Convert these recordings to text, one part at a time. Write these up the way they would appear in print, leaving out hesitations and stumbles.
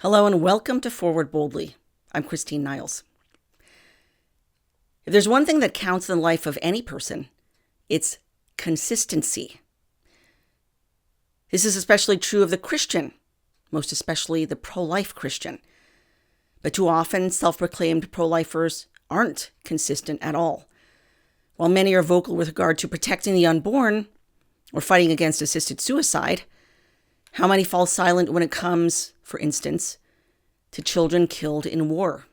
Hello and welcome to Forward Boldly. I'm Christine Niles. If there's one thing that counts in the life of any person, it's consistency. This is especially true of the Christian, most especially the pro-life Christian. But too often, self-proclaimed pro-lifers aren't consistent at all. While many are vocal with regard to protecting the unborn or fighting against assisted suicide, how many fall silent when it comes, for instance, to children killed in war?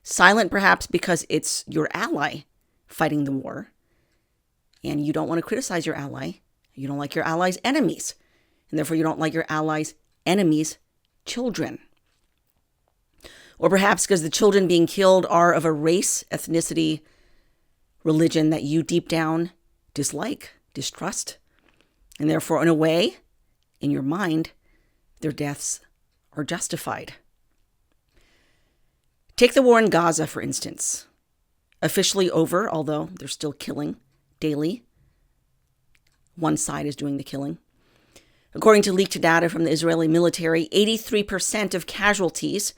Silent perhaps because it's your ally fighting the war, and you don't want to criticize your ally. You don't like your ally's enemies, and therefore you don't like your ally's enemies' children. Or perhaps because the children being killed are of a race, ethnicity, religion that you deep down dislike, distrust, and therefore, in a way, in your mind, their deaths are justified. Take the war in Gaza, for instance. Officially over, although they're still killing daily. One side is doing the killing. According to leaked data from the Israeli military, 83% of casualties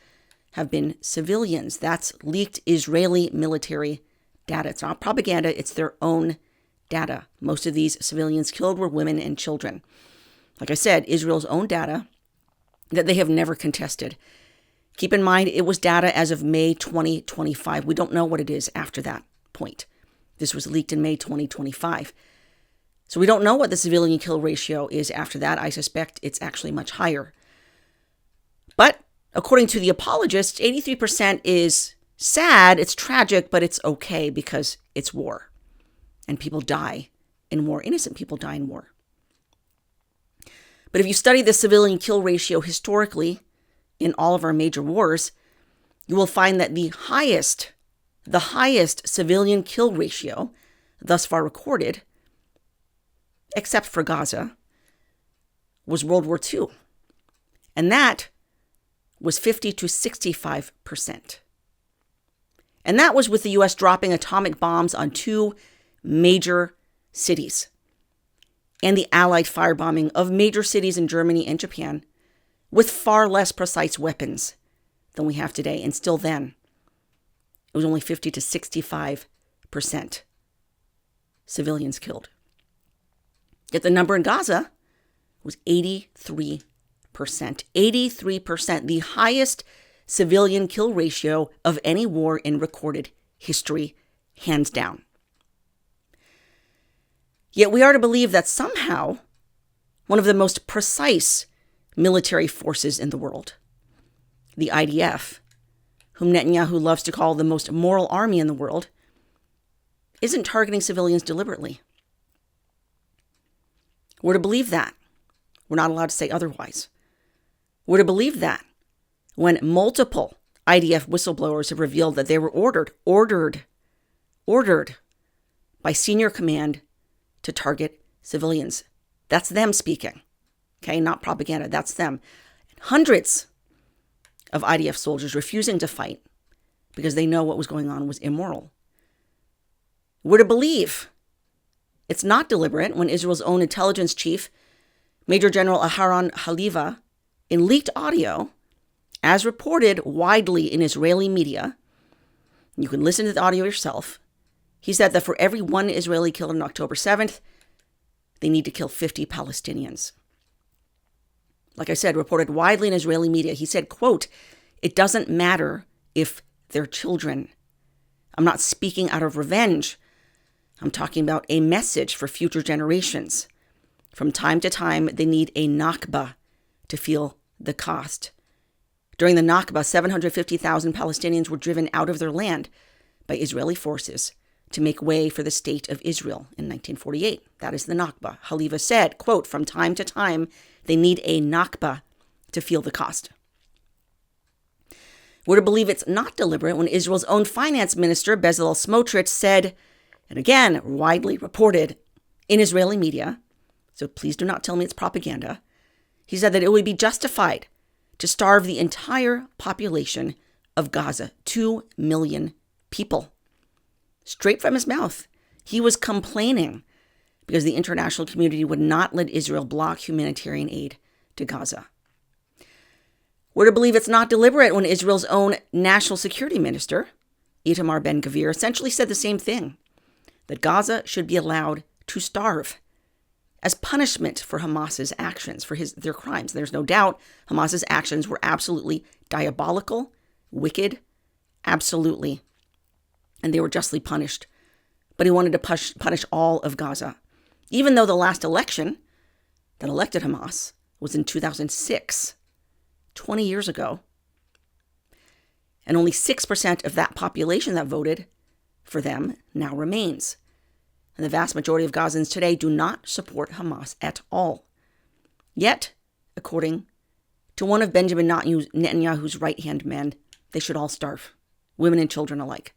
have been civilians. That's leaked Israeli military data. It's not propaganda, it's their own data. Most of these civilians killed were women and children. Like I said, Israel's own data that they have never contested. Keep in mind, it was data as of May 2025. We don't know what it is after that point. This was leaked in May 2025. So we don't know what the civilian kill ratio is after that. I suspect it's actually much higher. But according to the apologists, 83% is sad, it's tragic, but it's okay because it's war. And people die in war. Innocent people die in war. But if you study the civilian kill ratio historically in all of our major wars, you will find that the highest civilian kill ratio thus far recorded, except for Gaza, was World War II. And that was 50 to 65%. And that was with the U.S. dropping atomic bombs on two major cities, and the Allied firebombing of major cities in Germany and Japan with far less precise weapons than we have today. And still then, it was only 50 to 65% civilians killed. Yet the number in Gaza was 83%. 83%, the highest civilian kill ratio of any war in recorded history, hands down. Yet we are to believe that somehow one of the most precise military forces in the world, the IDF, whom Netanyahu loves to call the most moral army in the world, isn't targeting civilians deliberately. We're to believe that. We're not allowed to say otherwise. We're to believe that when multiple IDF whistleblowers have revealed that they were ordered by senior command to target civilians. That's them speaking. Okay, not propaganda, that's them. Hundreds of IDF soldiers refusing to fight because they know what was going on was immoral. We're to believe it's not deliberate when Israel's own intelligence chief, Major General Aharon Haliva, in leaked audio, as reported widely in Israeli media, you can listen to the audio yourself, he said that for every one Israeli killed on October 7th, they need to kill 50 Palestinians. Like I said, reported widely in Israeli media, he said, quote, "It doesn't matter if they're children. I'm not speaking out of revenge. I'm talking about a message for future generations. From time to time, they need a Nakba to feel the cost. During the Nakba, 750,000 Palestinians were driven out of their land by Israeli forces to make way for the state of Israel in 1948. That is the Nakba." Haliva said, quote, "From time to time, they need a Nakba to feel the cost." We're to believe it's not deliberate when Israel's own finance minister, Bezalel Smotrich, said, and again, widely reported in Israeli media, so please do not tell me it's propaganda, he said that it would be justified to starve the entire population of Gaza, 2 million people. Straight from his mouth, he was complaining because the international community would not let Israel block humanitarian aid to Gaza. We're to believe it's not deliberate when Israel's own national security minister, Itamar Ben-Gvir, essentially said the same thing, that Gaza should be allowed to starve as punishment for Hamas's actions, for their crimes. There's no doubt Hamas's actions were absolutely diabolical, wicked, absolutely, and they were justly punished. But he wanted to punish all of Gaza, even though the last election that elected Hamas was in 2006, 20 years ago, and only 6% of that population that voted for them now remains. And the vast majority of Gazans today do not support Hamas at all. Yet, according to one of Benjamin Netanyahu's right-hand men, they should all starve, women and children alike.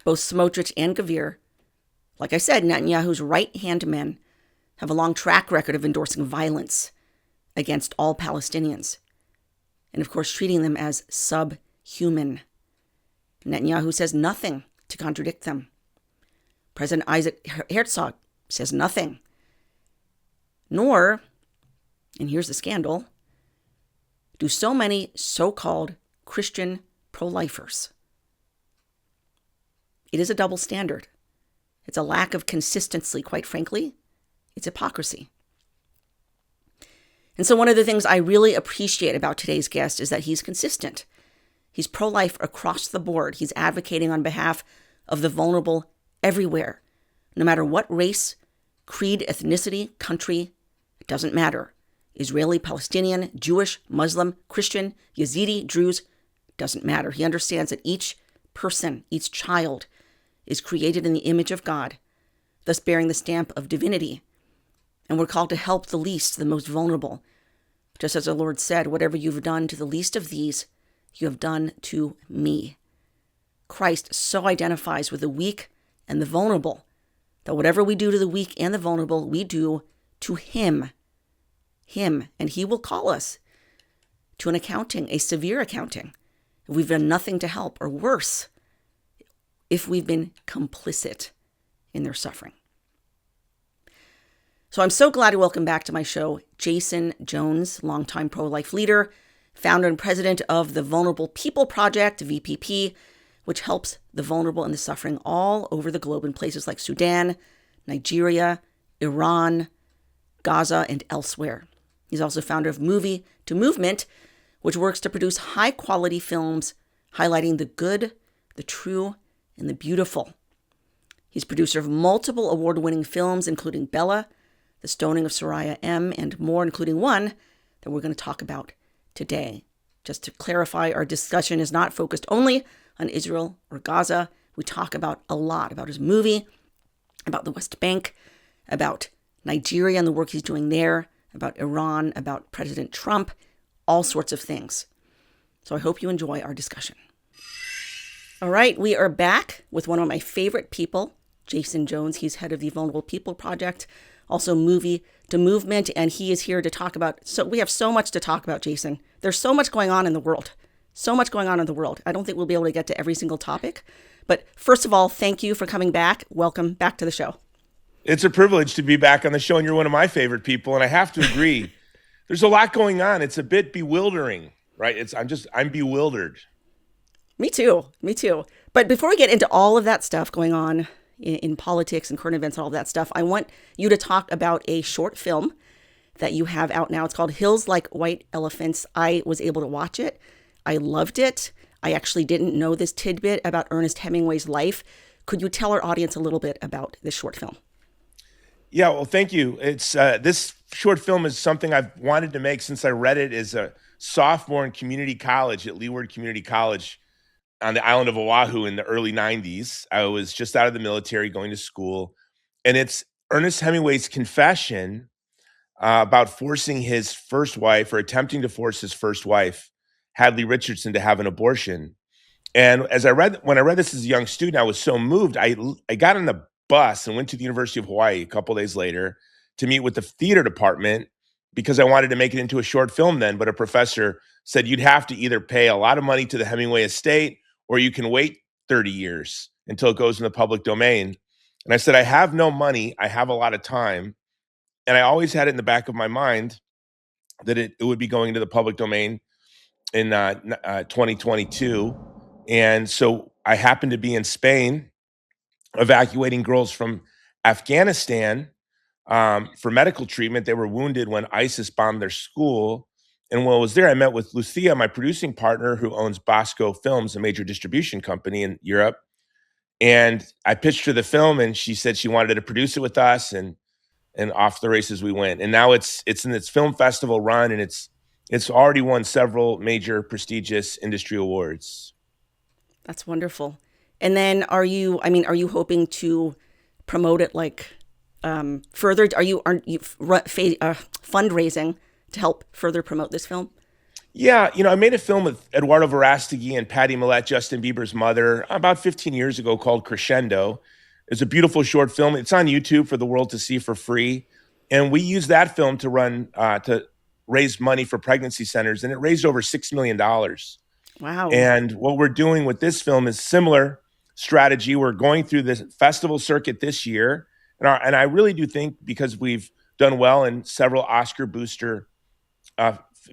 Both Smotrich and Gvir, like I said, Netanyahu's right-hand men, have a long track record of endorsing violence against all Palestinians, and of course treating them as subhuman. Netanyahu says nothing to contradict them. President Isaac Herzog says nothing. Nor, and here's the scandal, do so many so-called Christian pro-lifers. It is a double standard. It's a lack of consistency, quite frankly. It's hypocrisy. And so one of the things I really appreciate about today's guest is that he's consistent. He's pro-life across the board. He's advocating on behalf of the vulnerable everywhere, no matter what race, creed, ethnicity, country, it doesn't matter. Israeli, Palestinian, Jewish, Muslim, Christian, Yazidi, Druze, doesn't matter. He understands that each person, each child, is created in the image of God, thus bearing the stamp of divinity. And we're called to help the least, the most vulnerable. Just as the Lord said, whatever you've done to the least of these, you have done to me. Christ so identifies with the weak and the vulnerable that whatever we do to the weak and the vulnerable, we do to him. And he will call us to an accounting, a severe accounting, if we've done nothing to help, or worse, if we've been complicit in their suffering. So I'm so glad to welcome back to my show Jason Jones, longtime pro-life leader, founder and president of the Vulnerable People Project, VPP, which helps the vulnerable and the suffering all over the globe in places like Sudan, Nigeria, Iran, Gaza, and elsewhere. He's also founder of Movie to Movement, which works to produce high-quality films highlighting the good, the true, and the beautiful. He's producer of multiple award-winning films, including Bella, The Stoning of Soraya M., and more, including one that we're going to talk about today. Just to clarify, our discussion is not focused only on Israel or Gaza. We talk about a lot about his movie, about the West Bank, about Nigeria and the work he's doing there, about Iran, about President Trump, all sorts of things. So I hope you enjoy our discussion. All right, we are back with one of my favorite people, Jason Jones. He's head of the Vulnerable People Project, also Movie to Movement, and he is here to talk about, so we have so much to talk about, Jason. There's so much going on in the world. So much going on in the world. I don't think we'll be able to get to every single topic. But first of all, thank you for coming back. Welcome back to the show. It's a privilege to be back on the show, and you're one of my favorite people. And I have to agree, there's a lot going on. It's a bit bewildering, right? I'm bewildered. Me too. But before we get into all of that stuff going on in politics and current events and all of that stuff, I want you to talk about a short film that you have out now. It's called Hills Like White Elephants. I was able to watch it. I loved it. I actually didn't know this tidbit about Ernest Hemingway's life. Could you tell our audience a little bit about this short film? Yeah, well, thank you. It's this short film is something I've wanted to make since I read it as a sophomore in community college at Leeward Community College on the island of Oahu in the early 90s. I was just out of the military going to school. And it's Ernest Hemingway's confession about forcing his first wife, or attempting to force his first wife, Hadley Richardson, to have an abortion. And when I read this as a young student, I was so moved. I got on the bus and went to the University of Hawaii a couple days later to meet with the theater department because I wanted to make it into a short film then. But a professor said you'd have to either pay a lot of money to the Hemingway estate, or you can wait 30 years until it goes in the public domain. And I said, I have no money. I have a lot of time. And I always had it in the back of my mind that it would be going into the public domain in 2022. And so I happened to be in Spain evacuating girls from Afghanistan for medical treatment. They were wounded when ISIS bombed their school. And while I was there, I met with Lucia, my producing partner, who owns Bosco Films, a major distribution company in Europe. And I pitched her the film, and she said she wanted to produce it with us, and off the races we went. And now it's in its film festival run, and it's already won several major prestigious industry awards. That's wonderful. And then are you hoping to promote it like further? Aren't you fundraising to help further promote this film? Yeah, I made a film with Eduardo Verastegui and Patty Millette, Justin Bieber's mother, about 15 years ago called Crescendo. It's a beautiful short film. It's on YouTube for the world to see for free. And we used that film to raise money for pregnancy centers, and it raised over $6 million. Wow. And what we're doing with this film is similar strategy. We're going through this festival circuit this year. And I really do think, because we've done well in several Oscar booster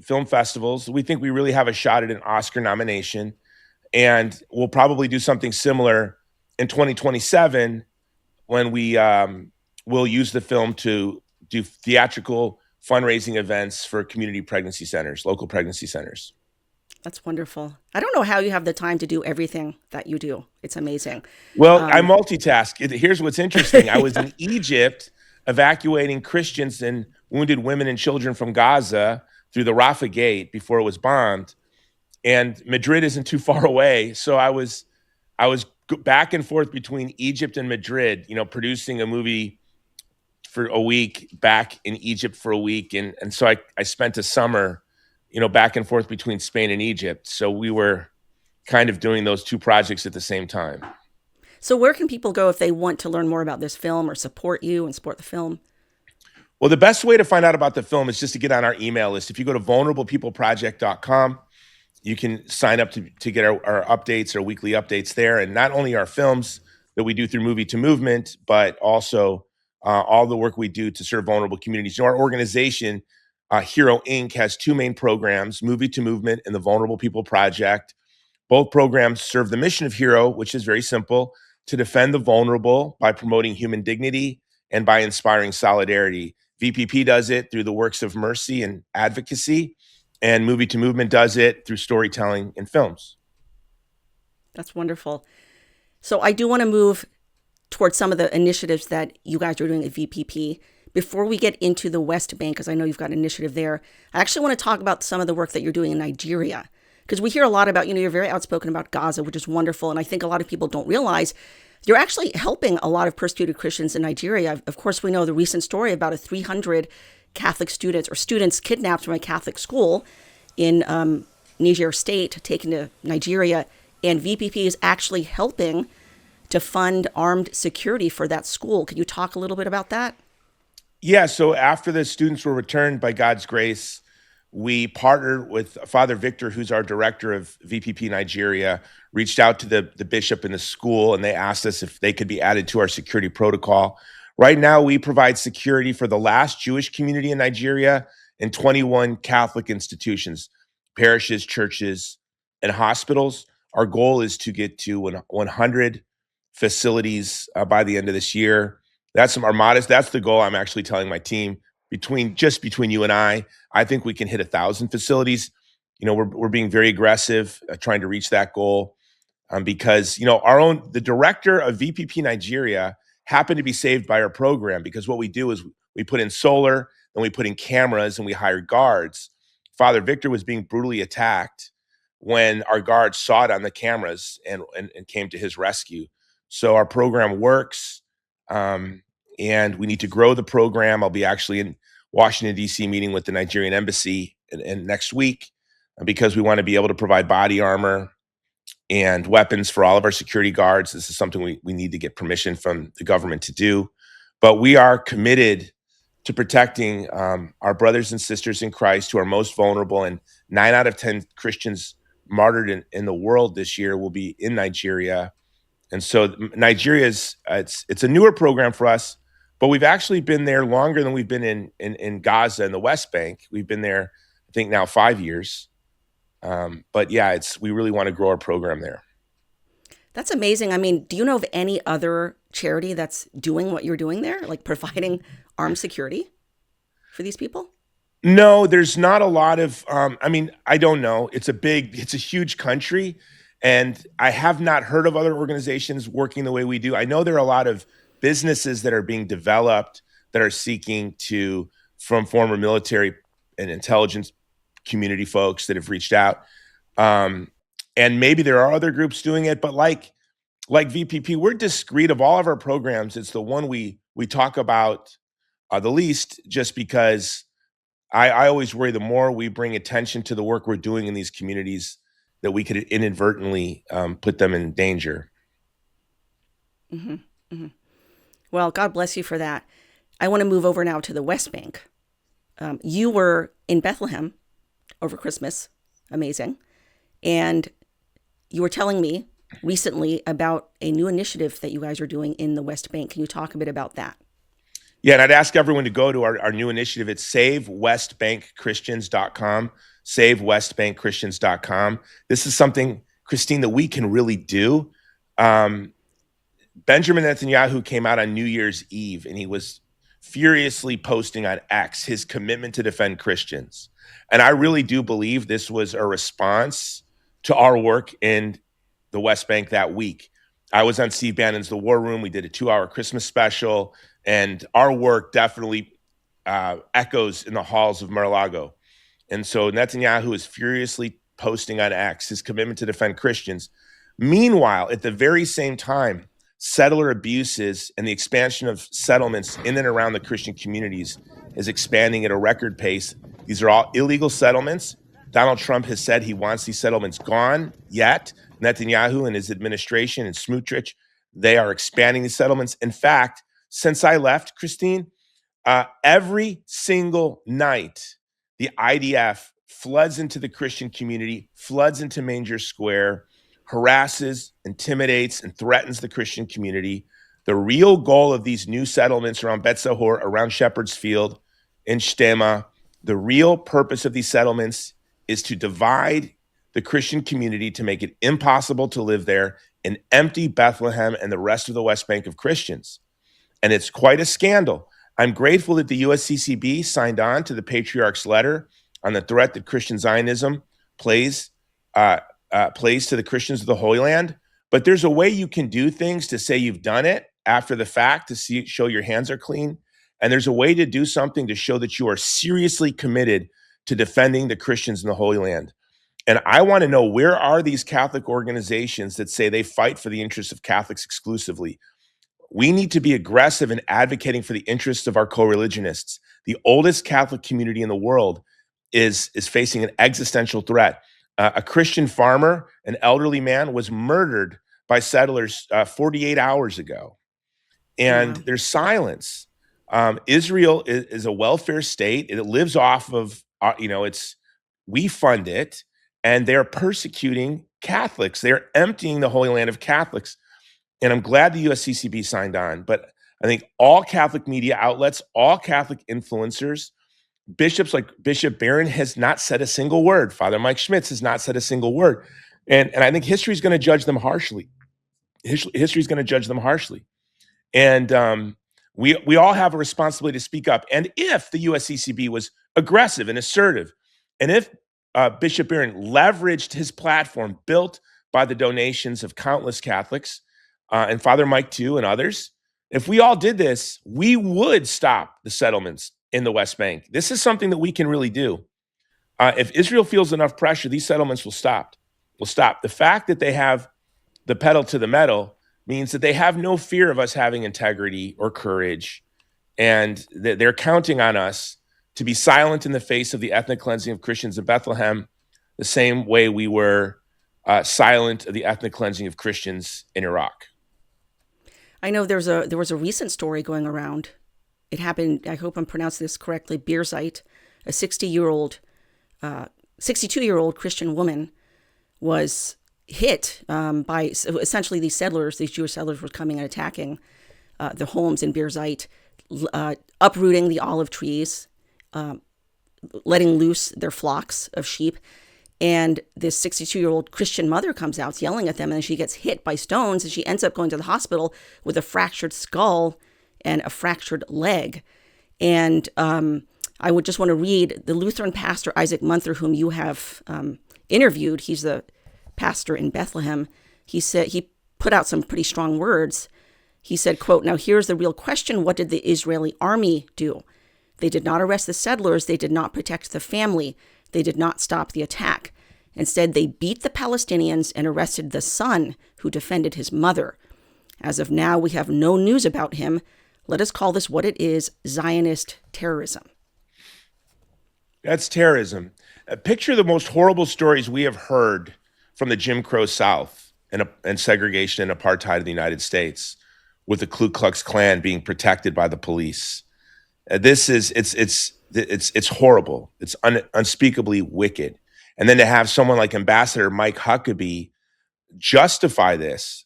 film festivals, we think we really have a shot at an Oscar nomination. And we'll probably do something similar in 2027 when we will use the film to do theatrical fundraising events for community pregnancy centers, local pregnancy centers. That's wonderful. I don't know how you have the time to do everything that you do. It's amazing. Well, I multitask. Here's what's interesting. I was in Egypt evacuating Christians and wounded women and children from Gaza through the Rafah Gate before it was bombed. And Madrid isn't too far away. So I was back and forth between Egypt and Madrid, producing a movie for a week, back in Egypt for a week. And so I spent a summer, back and forth between Spain and Egypt. So we were kind of doing those two projects at the same time. So where can people go if they want to learn more about this film or support you and support the film? Well, the best way to find out about the film is just to get on our email list. If you go to vulnerablepeopleproject.com, you can sign up to get our updates, our weekly updates there. And not only our films that we do through Movie to Movement, but also all the work we do to serve vulnerable communities. Our organization, Hero Inc., has two main programs, Movie to Movement and the Vulnerable People Project. Both programs serve the mission of Hero, which is very simple: to defend the vulnerable by promoting human dignity and by inspiring solidarity. VPP does it through the works of mercy and advocacy, and Movie to Movement does it through storytelling and films. That's wonderful. So I do want to move towards some of the initiatives that you guys are doing at VPP. Before we get into the West Bank, because I know you've got an initiative there, I actually want to talk about some of the work that you're doing in Nigeria. Because we hear a lot about, you're very outspoken about Gaza, which is wonderful. And I think a lot of people don't realize you're actually helping a lot of persecuted Christians in Nigeria. Of course, we know the recent story about a 300 Catholic students or students kidnapped from a Catholic school in Niger State, taken to Nigeria. And VPP is actually helping to fund armed security for that school. Can you talk a little bit about that? Yeah, so after the students were returned by God's grace, we partnered with Father Victor, who's our director of VPP Nigeria, reached out to the bishop in the school, and they asked us if they could be added to our security protocol. Right now, we provide security for the last Jewish community in Nigeria and 21 Catholic institutions, parishes, churches, and hospitals. Our goal is to get to 100 facilities by the end of this year. That's the goal. I'm actually telling my team, between you and I think we can hit 1,000 facilities. We're being very aggressive, trying to reach that goal, because the director of VPP Nigeria happened to be saved by our program, because what we do is we put in solar, and we put in cameras, and we hire guards. Father Victor was being brutally attacked when our guards saw it on the cameras and came to his rescue. So our program works. And we need to grow the program. I'll be actually in Washington, D.C. meeting with the Nigerian embassy and next week, because we want to be able to provide body armor and weapons for all of our security guards. This is something we need to get permission from the government to do. But we are committed to protecting our brothers and sisters in Christ who are most vulnerable. And 9 out of 10 Christians martyred in the world this year will be in Nigeria. And so Nigeria it's a newer program for us, But we've actually been there longer than we've been in Gaza and the West Bank. We've been there, I think, now 5 years. But yeah, we really want to grow our program there. That's amazing. I mean, do you know of any other charity that's doing what you're doing there, like providing armed security for these people? No, there's not a lot of, I mean, I don't know. It's a huge country, and I have not heard of other organizations working the way we do. I know there are a lot of businesses that are being developed that are seeking from former military and intelligence community folks that have reached out. And maybe there are other groups doing it, but like VPP, we're discreet of all of our programs. It's the one we talk about the least, just because I always worry the more we bring attention to the work we're doing in these communities, that we could inadvertently put them in danger. Mm-hmm. Mm-hmm. Well, God bless you for that. I want to move over now to the West Bank. You were in Bethlehem over Christmas. Amazing. And you were telling me recently about a new initiative that you guys are doing in the West Bank. Can you talk a bit about that? Yeah, and I'd ask everyone to go to our new initiative. It's SaveWestBankChristians.com, SaveWestBankChristians.com. This is something, Christine, that we can really do. Benjamin Netanyahu came out on New Year's Eve, and he was furiously posting on X his commitment to defend Christians. And I really do believe this was a response to our work in the West Bank that week. I was on Steve Bannon's The War Room. We did a 2-hour Christmas special, and our work definitely echoes in the halls of Mar-a-Lago. And so Netanyahu is furiously posting on X his commitment to defend Christians. Meanwhile, at the very same time, settler abuses and the expansion of settlements in and around the Christian communities is expanding at a record pace. These are all illegal settlements. Donald Trump has said he wants these settlements gone, yet Netanyahu and his administration and Smotrich, they are expanding these settlements. In fact, since I left, Christine, every single night, the IDF floods into the Christian community, floods into Manger Square, harasses, intimidates, and threatens the Christian community. The real goal of these new settlements around Bet Sahor, around Shepherd's Field, in Shtema, the real purpose of these settlements is to divide the Christian community, to make it impossible to live there, and empty Bethlehem and the rest of the West Bank of Christians. And it's quite a scandal. I'm grateful that the USCCB signed on to the Patriarch's letter on the threat that Christian Zionism plays to the Christians of the Holy Land. But there's a way you can do things to say you've done it after the fact, to show your hands are clean. And there's a way to do something to show that you are seriously committed to defending the Christians in the Holy Land. And I want to know, where are these Catholic organizations that say they fight for the interests of Catholics exclusively? We need to be aggressive in advocating for the interests of our co-religionists. The oldest Catholic community in the world is facing an existential threat. A Christian farmer, an elderly man, was murdered by settlers 48 hours ago. And there's silence. Israel is a welfare state. It lives off of, we fund it, and they're persecuting Catholics. They're emptying the Holy Land of Catholics. And I'm glad the USCCB signed on. But I think all Catholic media outlets, all Catholic influencers, bishops like Bishop Barron has not said a single word. Father Mike Schmitz has not said a single word. And I think history is going to judge them harshly. History is going to judge them harshly. And we all have a responsibility to speak up. And if the USCCB was aggressive and assertive, and if Bishop Barron leveraged his platform built by the donations of countless Catholics, and Father Mike too, and others, if we all did this, we would stop the settlements in the West Bank. This is something that we can really do. If Israel feels enough pressure, these settlements will stop. The fact that they have the pedal to the metal means that they have no fear of us having integrity or courage, and they're counting on us to be silent in the face of the ethnic cleansing of Christians in Bethlehem, the same way we were silent of the ethnic cleansing of Christians in Iraq. I know there was a recent story going around. It happened, I hope I'm pronouncing this correctly, Birzeit, a 62-year-old Christian woman was hit by essentially these Jewish settlers were coming and attacking the homes in Birzeit. uprooting the olive trees, letting loose their flocks of sheep. And this 62-year-old Christian mother comes out yelling at them, and she gets hit by stones, and she ends up going to the hospital with a fractured skull and a fractured leg. And I would just want to read the Lutheran pastor Isaac Munther, whom you have interviewed. He's the pastor in Bethlehem. He said he put out some pretty strong words. He said, quote, "Now here's the real question. What did the Israeli army do? They did not arrest the settlers. They did not protect the family. They did not stop the attack. Instead, they beat the Palestinians and arrested the son who defended his mother. As of now, we have no news about him. Let us call this what it is, Zionist terrorism." That's terrorism. Picture the most horrible stories we have heard from the Jim Crow South and segregation and apartheid in the United States, with the Ku Klux Klan being protected by the police. It's horrible. It's unspeakably wicked. And then to have someone like Ambassador Mike Huckabee justify this,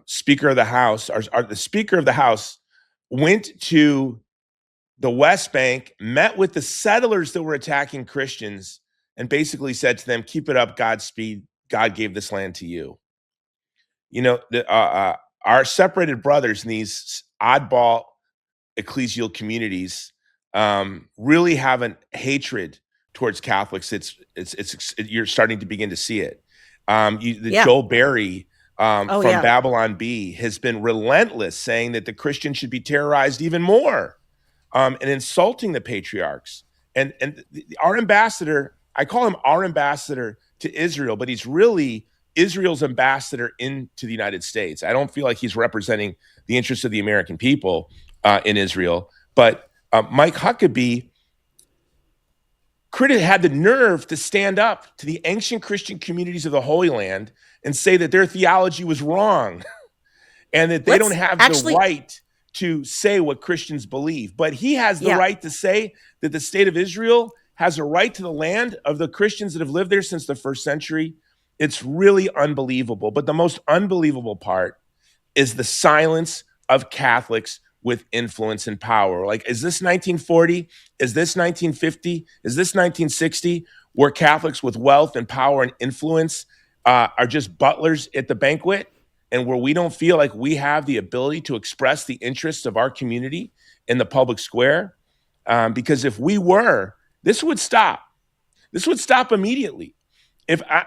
Speaker of the House, the Speaker of the House went to the West Bank, met with the settlers that were attacking Christians, and basically said to them, "Keep it up, Godspeed. God gave this land to you." You know, our separated brothers in these oddball ecclesial communities really have a hatred towards Catholics. You're starting to begin to see it. Joel Berry from Babylon Bee has been relentless, saying that the Christians should be terrorized even more, and insulting the patriarchs. And our ambassador, I call him our ambassador to Israel, but he's really Israel's ambassador into the United States. I don't feel like he's representing the interests of the American people in Israel. But Mike Huckabee had the nerve to stand up to the ancient Christian communities of the Holy Land and say that their theology was wrong and that they don't have the right to say what Christians believe. But he has the right to say that the state of Israel has a right to the land of the Christians that have lived there since the first century. It's really unbelievable. But the most unbelievable part is the silence of Catholics with influence and power. Like, is this 1940? Is this 1950? Is this 1960? Where Catholics with wealth and power and influence are just butlers at the banquet, and where we don't feel like we have the ability to express the interests of our community in the public square? Because if we were, this would stop. This would stop immediately. If I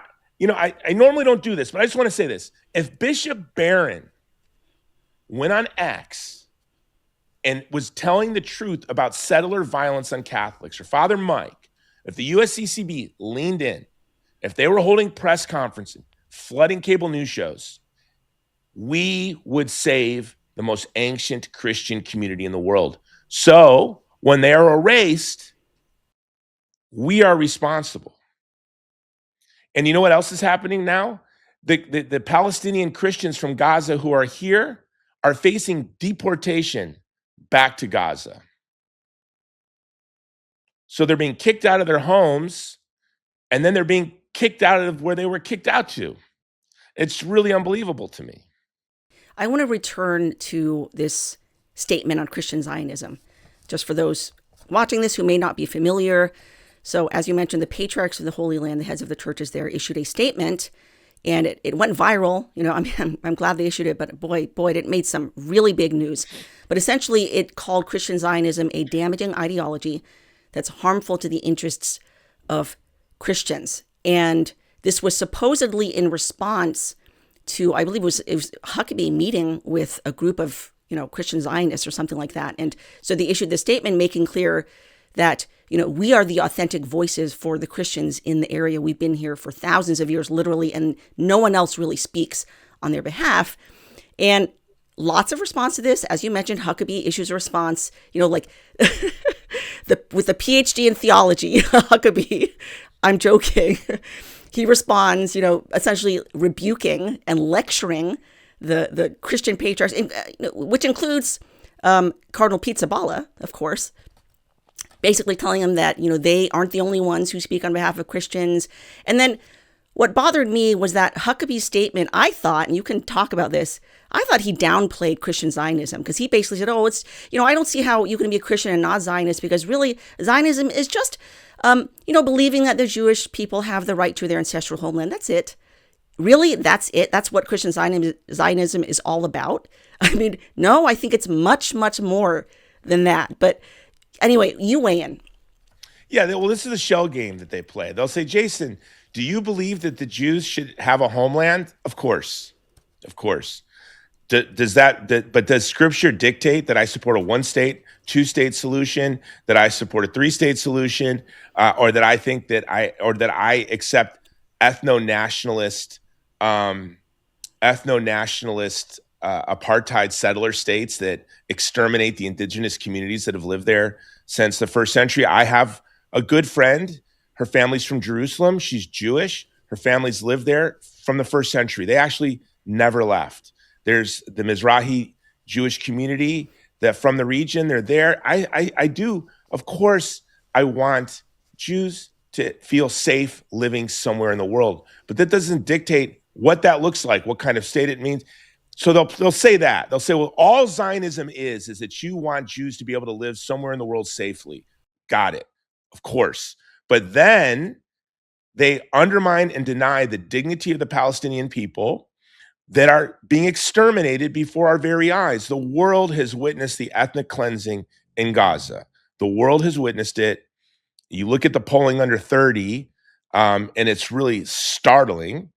normally don't do this, but I just want to say this. If Bishop Barron went on X and was telling the truth about settler violence on Catholics, or Father Mike, if the USCCB leaned in, if they were holding press conferences, flooding cable news shows, we would save the most ancient Christian community in the world. So when they are erased, we are responsible. And you know what else is happening now? The Palestinian Christians from Gaza who are here are facing deportation back to Gaza. So they're being kicked out of their homes, and then they're being kicked out of where they were kicked out to. It's really unbelievable to me. I want to return to this statement on Christian Zionism, just for those watching this who may not be familiar. So as you mentioned, the patriarchs of the Holy Land, the heads of the churches there, issued a statement, and it went viral. You know, I'm glad they issued it, but boy, it made some really big news. But essentially, it called Christian Zionism a damaging ideology that's harmful to the interests of Christians. And this was supposedly in response to, I believe it was Huckabee meeting with a group of, Christian Zionists or something like that. And so they issued this statement making clear that, we are the authentic voices for the Christians in the area. We've been here for thousands of years, literally, and no one else really speaks on their behalf. And lots of response to this. As you mentioned, Huckabee issues a response, with the PhD in theology, Huckabee, I'm joking. He responds, essentially rebuking and lecturing the Christian patriarchs, which includes Cardinal Pete Zabala, of course, basically telling them that, they aren't the only ones who speak on behalf of Christians. And then what bothered me was that Huckabee's statement, I thought, and you can talk about this, I thought he downplayed Christian Zionism because he basically said, oh, it's, I don't see how you can be a Christian and not Zionist because really Zionism is just, believing that the Jewish people have the right to their ancestral homeland. That's it. Really? That's it? That's what Christian Zionism is all about? I mean, no, I think it's much, much more than that. But anyway, you weigh in. Yeah, well, this is a shell game that they play. They'll say, Jason, do you believe that the Jews should have a homeland? Of course. Of course. But does Scripture dictate that I support a one-state, two-state solution, that I support a three-state solution, or that I think that I accept ethno-nationalist apartheid settler states that exterminate the indigenous communities that have lived there since the first century? I have a good friend. Her family's from Jerusalem. She's Jewish. Her family's lived there from the first century. They actually never left. There's the Mizrahi Jewish community that from the region, they're there. I do. Of course, I want Jews to feel safe living somewhere in the world, but that doesn't dictate what that looks like, what kind of state it means. So they'll say that. They'll say, well, all Zionism is that you want Jews to be able to live somewhere in the world safely. Got it. Of course. But then they undermine and deny the dignity of the Palestinian people that are being exterminated before our very eyes. The world has witnessed the ethnic cleansing in Gaza. The world has witnessed it. You look at the polling under 30, and it's really startling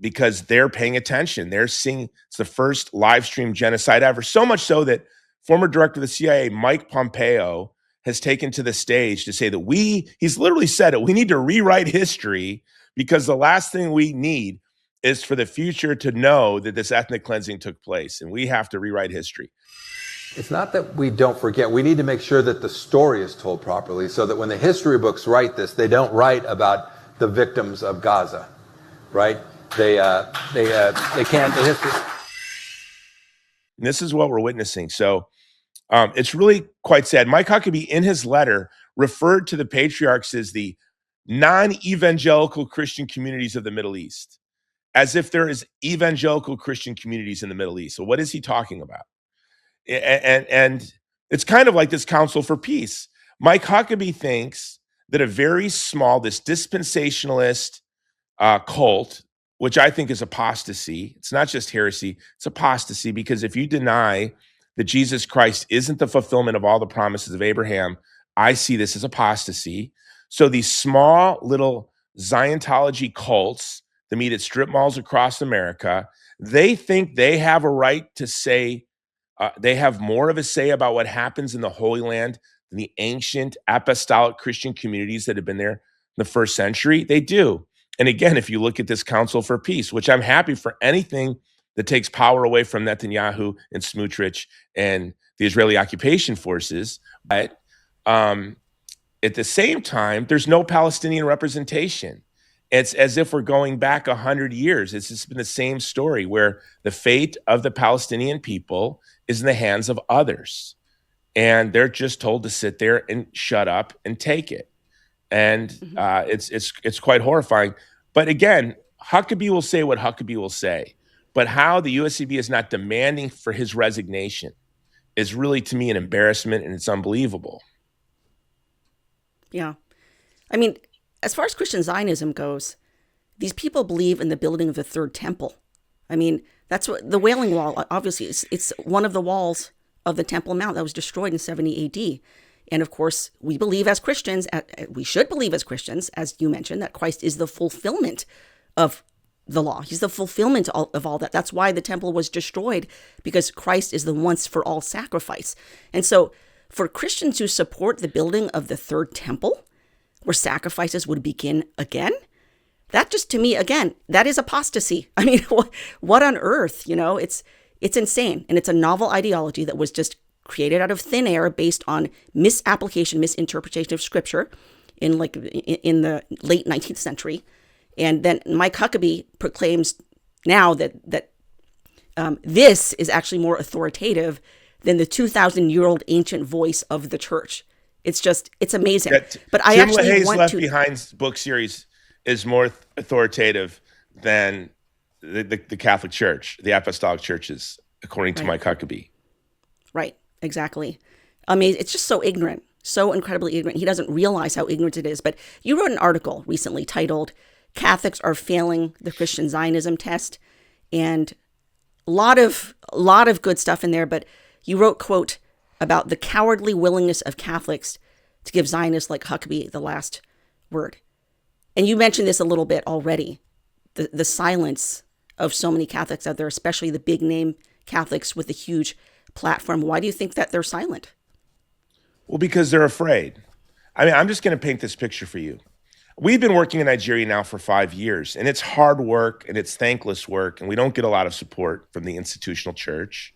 because they're paying attention. They're seeing it's the first live stream genocide ever. So much so that former director of the CIA, Mike Pompeo, has taken to the stage to say that he's literally said it, we need to rewrite history because the last thing we need is for the future to know that this ethnic cleansing took place, and we have to rewrite history. It's not that we don't forget. We need to make sure that the story is told properly so that when the history books write this, they don't write about the victims of Gaza, right? They can't. The history. And this is what we're witnessing. So it's really quite sad. Mike Huckabee, in his letter, referred to the patriarchs as the non-evangelical Christian communities of the Middle East, as if there is evangelical Christian communities in the Middle East. So what is he talking about? And it's kind of like this Council for Peace. Mike Huckabee thinks that a very small, this dispensationalist cult, which I think is apostasy. It's not just heresy, it's apostasy, because if you deny that Jesus Christ isn't the fulfillment of all the promises of Abraham, I see this as apostasy. So these small little Ziontology cults that meet at strip malls across America, they think they have a right to say, they have more of a say about what happens in the Holy Land than the ancient apostolic Christian communities that have been there in the first century. They do. And again, if you look at this Council for Peace, which I'm happy for anything that takes power away from Netanyahu and Smotrich and the Israeli occupation forces, but at the same time, there's no Palestinian representation. It's as if we're going back 100 years. It's just been the same story where the fate of the Palestinian people is in the hands of others. And they're just told to sit there and shut up and take it. And it's quite horrifying. But again, Huckabee will say what Huckabee will say. But how the USCB is not demanding for his resignation is really, to me, an embarrassment, and it's unbelievable. Yeah. I mean, as far as Christian Zionism goes, these people believe in the building of the third temple. I mean, that's what the Wailing Wall, obviously, it's one of the walls of the Temple Mount that was destroyed in 70 AD. And of course, we believe as Christians, we should believe as Christians, as you mentioned, that Christ is the fulfillment of the law. He's the fulfillment of all that. That's why the temple was destroyed, because Christ is the once for all sacrifice. And so for Christians who support the building of the third temple, where sacrifices would begin again, that just, to me, again, that is apostasy. I mean, what on earth? You know, it's insane. And it's a novel ideology that was just created out of thin air based on misapplication, misinterpretation of scripture in the late 19th century. And then Mike Huckabee proclaims now that this is actually more authoritative than the 2,000-year-old ancient voice of the church. It's amazing. But I actually want Left Behind's book series is more authoritative than the Catholic Church, the apostolic churches, according to Right. Mike Huckabee. Right. Exactly. I mean, it's just so ignorant, so incredibly ignorant. He doesn't realize how ignorant it is. But you wrote an article recently titled "Catholics Are Failing the Christian Zionism Test," and a lot of good stuff in there. But you wrote, quote, about the cowardly willingness of Catholics to give Zionists like Huckabee the last word. And you mentioned this a little bit already, the silence of so many Catholics out there, especially the big name Catholics with a huge platform. Why do you think that they're silent? Well, because they're afraid. I mean, I'm just going to paint this picture for you. We've been working in Nigeria now for 5 years, and it's hard work and it's thankless work, and we don't get a lot of support from the institutional church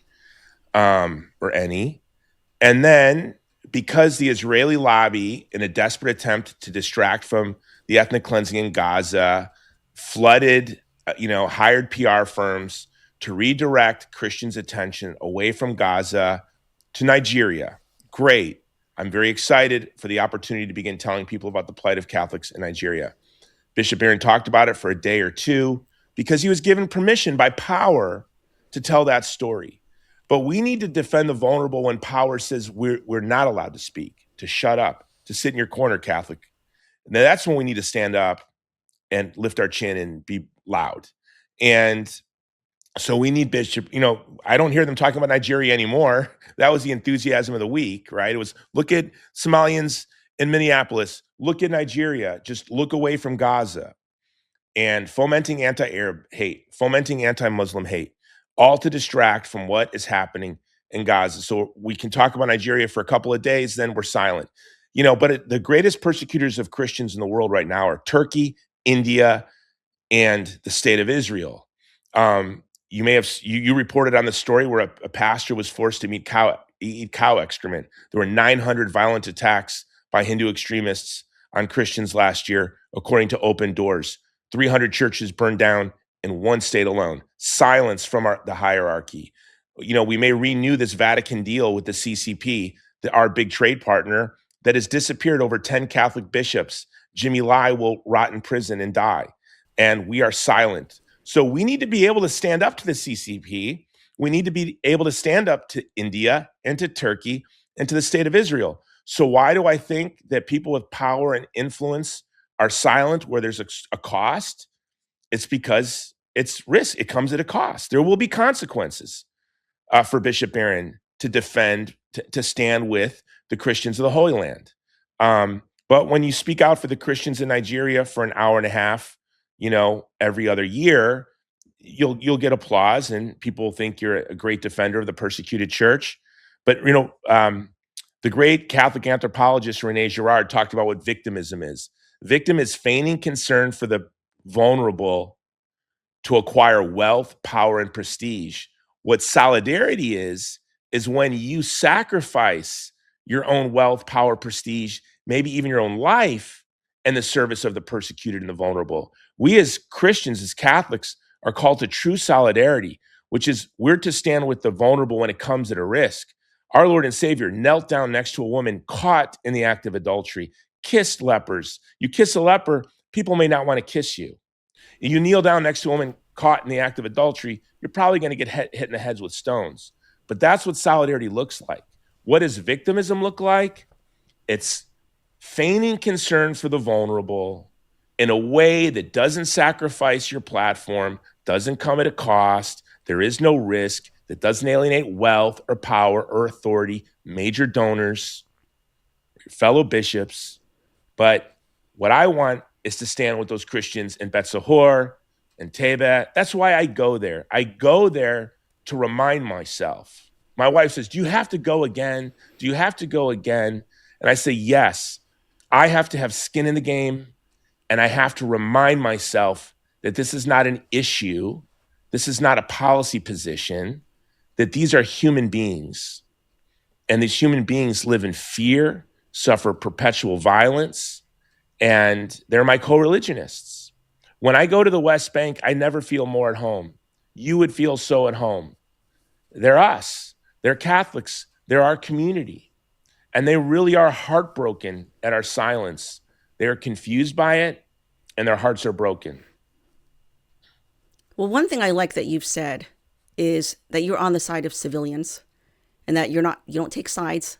or any. And then because the Israeli lobby, in a desperate attempt to distract from the ethnic cleansing in Gaza, flooded, hired PR firms to redirect Christians' attention away from Gaza to Nigeria. Great. I'm very excited for the opportunity to begin telling people about the plight of Catholics in Nigeria. Bishop Barron talked about it for a day or two because he was given permission by power to tell that story. But we need to defend the vulnerable when power says we're not allowed to speak, to shut up, to sit in your corner, Catholic. Now that's when we need to stand up and lift our chin and be loud. And so we need Bishop, I don't hear them talking about Nigeria anymore. That was the enthusiasm of the week, right? It was look at Somalians in Minneapolis, look at Nigeria, just look away from Gaza, and fomenting anti-Arab hate, fomenting anti-Muslim hate, all to distract from what is happening in Gaza. So we can talk about Nigeria for a couple of days, then we're silent. But the greatest persecutors of Christians in the world right now are Turkey, India, and the state of Israel. You may have you reported on the story where a pastor was forced to eat cow excrement. There were 900 violent attacks by Hindu extremists on Christians last year, according to Open Doors. 300 churches burned down in one state alone. Silence from the hierarchy. We may renew this Vatican deal with the CCP, our big trade partner, that has disappeared over 10 Catholic bishops. Jimmy Lai will rot in prison and die. And we are silent. So we need to be able to stand up to the CCP. We need to be able to stand up to India and to Turkey and to the state of Israel. So why do I think that people with power and influence are silent where there's a cost? It's because it's risk. It comes at a cost. There will be consequences for Bishop Barron to defend, to stand with the Christians of the Holy Land. But when you speak out for the Christians in Nigeria for an hour and a half, every other year, you'll get applause and people think you're a great defender of the persecuted church. But, the great Catholic anthropologist Rene Girard talked about what victimism is. Victim is feigning concern for the vulnerable to acquire wealth, power, and prestige. What solidarity is when you sacrifice your own wealth, power, prestige, maybe even your own life in the service of the persecuted and the vulnerable. We as Christians, as Catholics, are called to true solidarity, which is we're to stand with the vulnerable when it comes at a risk. Our Lord and Savior knelt down next to a woman caught in the act of adultery, kissed lepers. You kiss a leper, people may not want to kiss you. You kneel down next to a woman caught in the act of adultery, you're probably going to get hit in the heads with stones. But that's what solidarity looks like. What does victimism look like? It's feigning concern for the vulnerable in a way that doesn't sacrifice your platform, doesn't come at a cost, there is no risk, that doesn't alienate wealth or power or authority, major donors, fellow bishops. But what I want is to stand with those Christians in Bet Sahor and Tebet. That's why I go there. I go there to remind myself. My wife says, do you have to go again? Do you have to go again? And I say, yes, I have to have skin in the game. And I have to remind myself that this is not an issue. This is not a policy position, that these are human beings. And these human beings live in fear, suffer perpetual violence, and they're my co-religionists. When I go to the West Bank, I never feel more at home. You would feel so at home. They're us. They're Catholics. They're our community. And they really are heartbroken at our silence. They're confused by it. and their hearts are broken. Well, one thing I like that you've said is that you're on the side of civilians and that you don't take sides.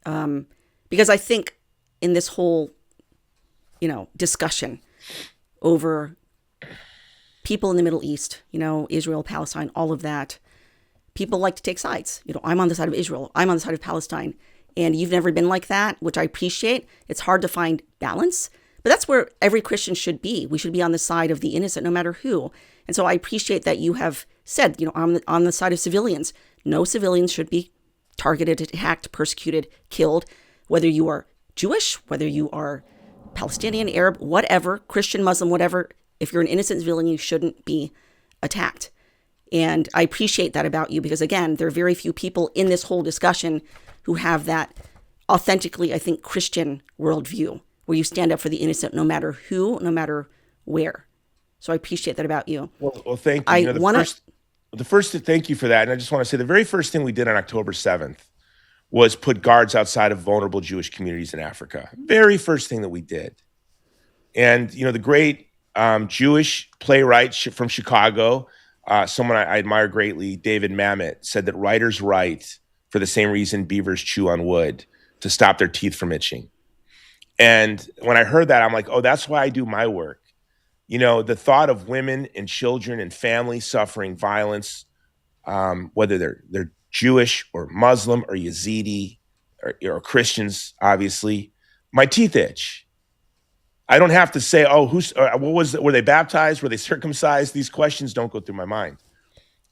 Because I think in this whole, discussion over people in the Middle East, Israel, Palestine, all of that, people like to take sides. I'm on the side of Israel. I'm on the side of Palestine. And you've never been like that, which I appreciate. It's hard to find balance, but that's where every Christian should be. We should be on the side of the innocent, no matter who. And so I appreciate that you have said, I'm on the side of civilians. No civilians should be targeted, attacked, persecuted, killed, whether you are Jewish, whether you are Palestinian, Arab, whatever, Christian, Muslim, whatever. If you're an innocent civilian, you shouldn't be attacked. And I appreciate that about you because, again, there are very few people in this whole discussion who have that authentically, I think, Christian worldview where you stand up for the innocent no matter who, no matter where. So I appreciate that about you. Well, thank you. Thank you for that. And I just want to say the very first thing we did on October 7th was put guards outside of vulnerable Jewish communities in Africa. Very first thing that we did. And, the great Jewish playwright from Chicago, someone I admire greatly, David Mamet, said that writers write for the same reason beavers chew on wood, to stop their teeth from itching. And when I heard that, I'm like, oh, that's why I do my work. The thought of women and children and families suffering violence, whether they're Jewish or Muslim or Yazidi or Christians, obviously, my teeth itch. I don't have to say, were they baptized? Were they circumcised? These questions don't go through my mind.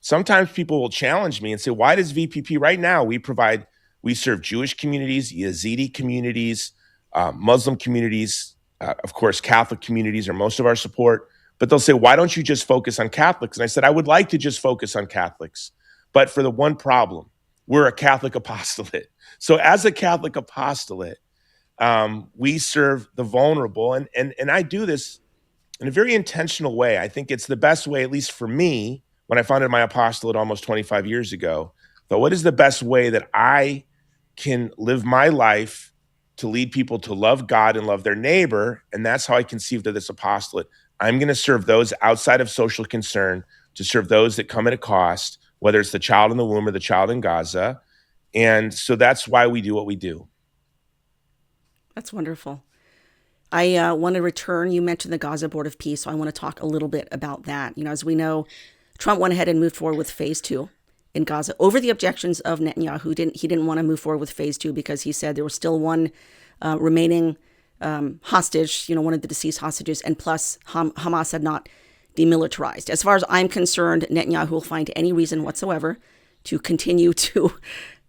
Sometimes people will challenge me and say, why does VPP, right now, we serve Jewish communities, Yazidi communities, Muslim communities, of course, Catholic communities are most of our support, but they'll say, why don't you just focus on Catholics? And I said, I would like to just focus on Catholics, but for the one problem, we're a Catholic apostolate. So as a Catholic apostolate, we serve the vulnerable, and I do this in a very intentional way. I think it's the best way, at least for me, when I founded my apostolate almost 25 years ago. But what is the best way that I can live my life to lead people to love God and love their neighbor? And that's how I conceived of this apostolate. I'm going to serve those outside of social concern, to serve those that come at a cost, whether it's the child in the womb or the child in Gaza. And so that's why we do what we do. That's wonderful. I want to return. You mentioned the Gaza Board of Peace, so I want to talk a little bit about that. As we know, Trump went ahead and moved forward with phase 2 in Gaza over the objections of Netanyahu. He didn't want to move forward with phase 2 because he said there was still one remaining hostage, one of the deceased hostages, and plus Hamas had not demilitarized. As far as I'm concerned, Netanyahu will find any reason whatsoever to continue to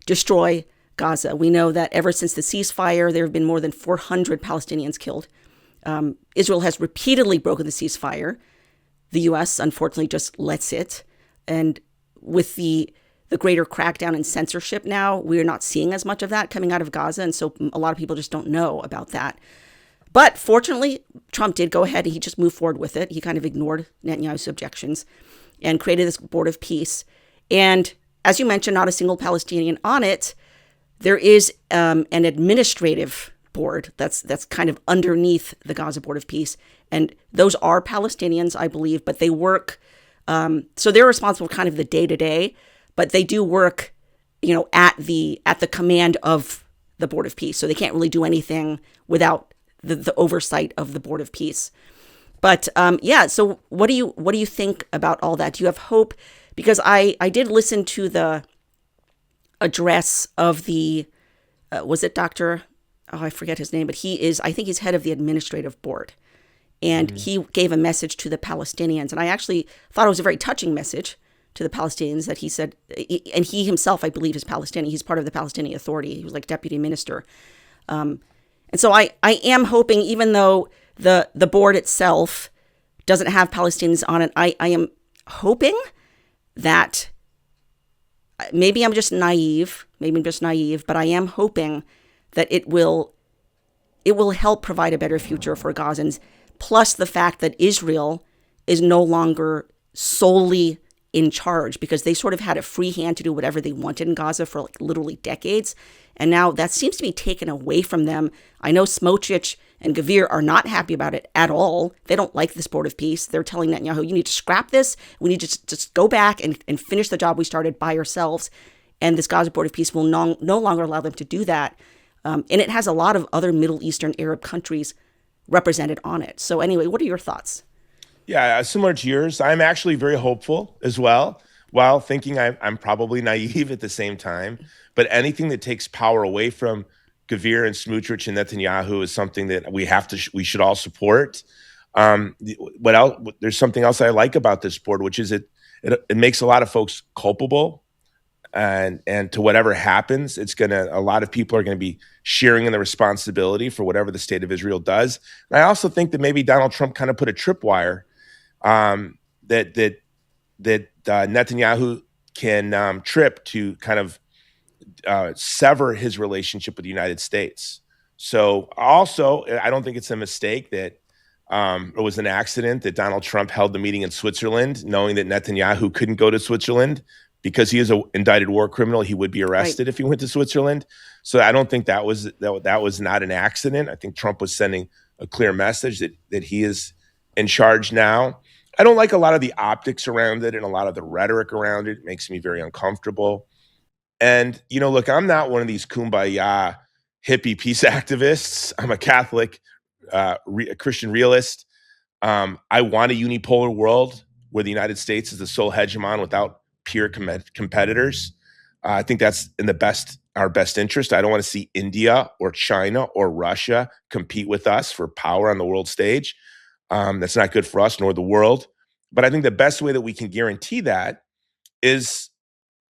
destroy Gaza. We know that ever since the ceasefire, there have been more than 400 Palestinians killed. Israel has repeatedly broken the ceasefire. The U.S., unfortunately, just lets it. And with the greater crackdown and censorship now, we're not seeing as much of that coming out of Gaza. And so a lot of people just don't know about that. But fortunately, Trump did go ahead and he just moved forward with it. He kind of ignored Netanyahu's objections and created this Board of Peace. And as you mentioned, not a single Palestinian on it. There is an administrative board that's kind of underneath the Gaza Board of Peace. And those are Palestinians, I believe, but they work. So they're responsible for kind of the day-to-day, but they do work, at the command of the Board of Peace. So they can't really do anything without the oversight of the Board of Peace. But so what do you think about all that? Do you have hope? Because I did listen to the address of the, was it Dr. Oh, I forget his name, but I think he's head of the administrative board. And he gave a message to the Palestinians. And I actually thought it was a very touching message to the Palestinians that he said, and he himself, I believe, is Palestinian. He's part of the Palestinian Authority. He was like deputy minister. And so I am hoping, even though the board itself doesn't have Palestinians on it, I am hoping that maybe I'm just naive, but I am hoping that it will help provide a better future for Gazans. Plus the fact that Israel is no longer solely in charge, because they sort of had a free hand to do whatever they wanted in Gaza for literally decades. And now that seems to be taken away from them. I know Smotrich and Gvir are not happy about it at all. They don't like this board of peace. They're telling Netanyahu, you need to scrap this. We need to just go back and finish the job we started by ourselves. And this Gaza board of peace will no longer allow them to do that. And it has a lot of other Middle Eastern Arab countries represented on it. So anyway, what are your thoughts? Yeah, similar to yours. I'm actually very hopeful as well, while thinking I'm probably naive at the same time. But anything that takes power away from Gvir and Smotrich and Netanyahu is something that we should all support. What else? There's something else I like about this board, which is it makes a lot of folks culpable, and to whatever happens, a lot of people are gonna be sharing in the responsibility for whatever the state of Israel does. And I also think that maybe Donald Trump kind of put a tripwire that Netanyahu can trip to kind of sever his relationship with the United States. So also, I don't think it's a mistake that it was an accident that Donald Trump held the meeting in Switzerland, knowing that Netanyahu couldn't go to Switzerland because he is an indicted war criminal. He would be arrested if he went to Switzerland. So I don't think that was not an accident. I think Trump was sending a clear message that he is in charge now. I don't like a lot of the optics around it and a lot of the rhetoric around it. It makes me very uncomfortable. And, look, I'm not one of these kumbaya hippie peace activists. I'm a Catholic, a Christian realist. I want a unipolar world where the United States is the sole hegemon without peer competitors. I think that's in our best interest. I don't want to see India or China or Russia compete with us for power on the world stage. That's not good for us nor the world. But I think the best way that we can guarantee that is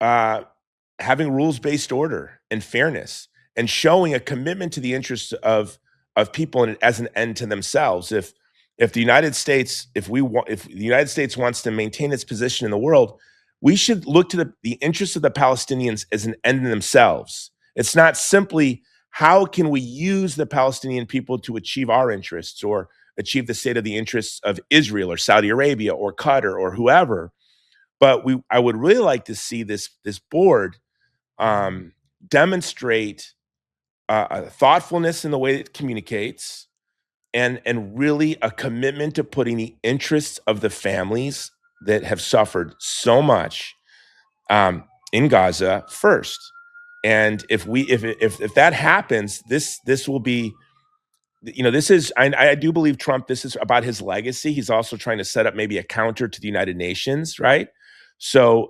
having rules-based order and fairness and showing a commitment to the interests of people as an end to themselves. If the United States, if the United States wants to maintain its position in the world, we should look to the interests of the Palestinians as an end in themselves. It's not simply how can we use the Palestinian people to achieve our interests or achieve the state of the interests of Israel or Saudi Arabia or Qatar or whoever. But I would really like to see this board demonstrate a thoughtfulness in the way it communicates, and really a commitment to putting the interests of the families that have suffered so much in Gaza first. And if that happens, this will be, this is, I do believe Trump, this is about his legacy. He's also trying to set up maybe a counter to the United Nations, right? So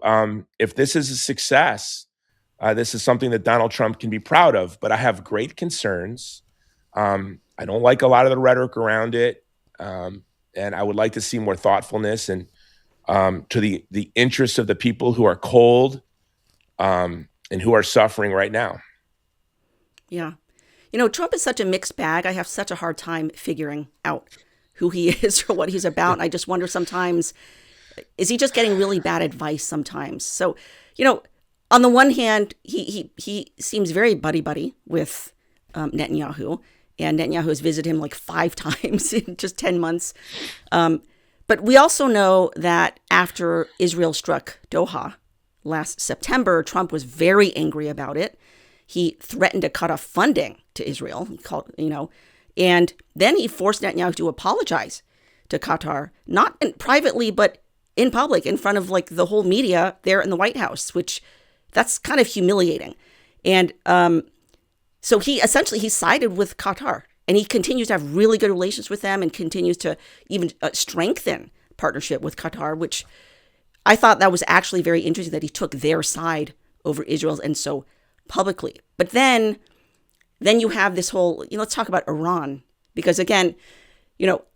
if this is a success, this is something that Donald Trump can be proud of. But I have great concerns. I don't like a lot of the rhetoric around it. And I would like to see more thoughtfulness and to the interests of the people who are cold and who are suffering right now. Yeah. Trump is such a mixed bag. I have such a hard time figuring out who he is or what he's about. I just wonder sometimes, is he just getting really bad advice sometimes? So, on the one hand, he seems very buddy-buddy with Netanyahu, and Netanyahu has visited him like 5 times in just 10 months. But we also know that after Israel struck Doha last September, Trump was very angry about it. He threatened to cut off funding to Israel, and then he forced Netanyahu to apologize to Qatar, not privately, but in public, in front of like the whole media there in the White House, which that's kind of humiliating. And so he sided with Qatar, and he continues to have really good relations with them and continues to even strengthen partnership with Qatar, which I thought that was actually very interesting that he took their side over Israel's, and so publicly. But then you have this whole, let's talk about Iran, because again,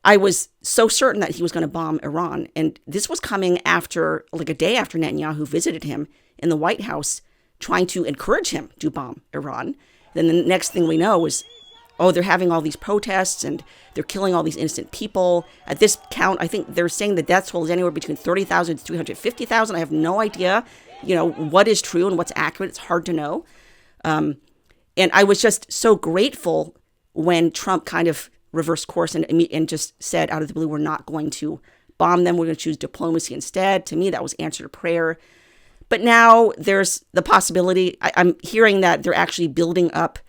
I was so certain that he was going to bomb Iran. And this was coming after, like a day after Netanyahu visited him in the White House, trying to encourage him to bomb Iran. Then the next thing we know is, they're having all these protests and they're killing all these innocent people. At this count, I think they're saying the death toll is anywhere between 30,000 to 350,000. I have no idea, what is true and what's accurate. It's hard to know. And I was just so grateful when Trump kind of reversed course and just said out of the blue, we're not going to bomb them. We're going to choose diplomacy instead. To me, that was answer to prayer. But now there's the possibility, I'm hearing that they're actually building up,